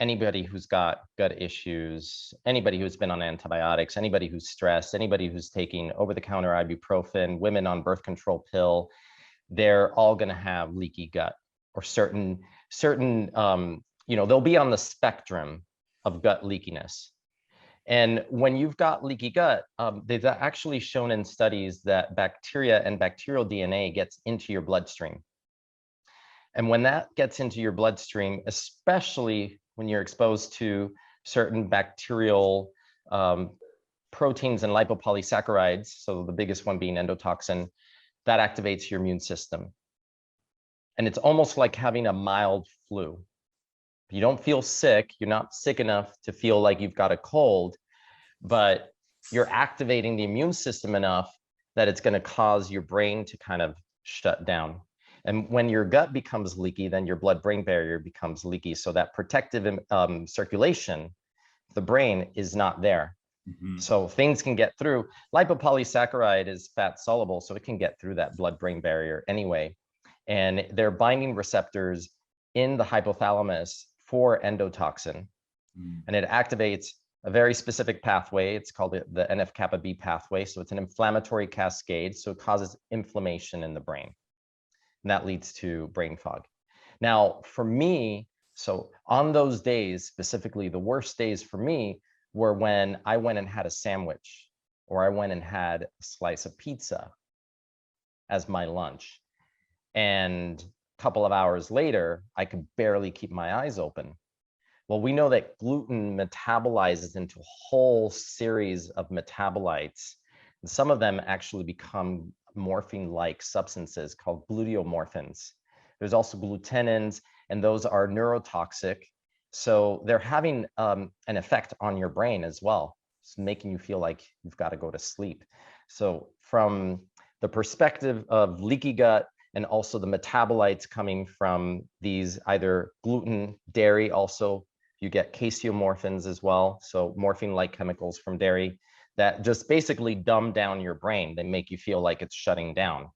anybody who's got gut issues, anybody who's been on antibiotics, anybody who's stressed, anybody who's taking over-the-counter ibuprofen, women on birth control pill, they're all going to have leaky gut, or certain they'll be on the spectrum of gut leakiness. And when you've got leaky gut, they've actually shown in studies that bacteria and bacterial DNA gets into your bloodstream. And when that gets into your bloodstream, especially when you're exposed to certain bacterial proteins and lipopolysaccharides, so the biggest one being endotoxin, that activates your immune system. And it's almost like having a mild flu. You don't feel sick, you're not sick enough to feel like you've got a cold, but you're activating the immune system enough that it's going to cause your brain to kind of shut down. And when your gut becomes leaky, then your blood-brain barrier becomes leaky. So that protective circulation, the brain, is not there. Mm-hmm. So things can get through. Lipopolysaccharide is fat soluble, so it can get through that blood-brain barrier anyway. And they're binding receptors in the hypothalamus for endotoxin. And it activates a very specific pathway. It's called the NF-kappa B pathway. So it's an inflammatory cascade. So it causes inflammation in the brain. And that leads to brain fog. Now, for me, so on those days, specifically the worst days for me were when I went and had a sandwich, or I went and had a slice of pizza as my lunch. And a couple of hours later, I could barely keep my eyes open. Well, we know that gluten metabolizes into a whole series of metabolites. And some of them actually become morphine-like substances called gluteomorphins. There's also gluteinins, and those are neurotoxic. So they're having an effect on your brain as well. It's making you feel like you've got to go to sleep. So from the perspective of leaky gut, and also the metabolites coming from these, either gluten, dairy, also you get casomorphins as well. So morphine-like chemicals from dairy that just basically dumb down your brain. They make you feel like it's shutting down.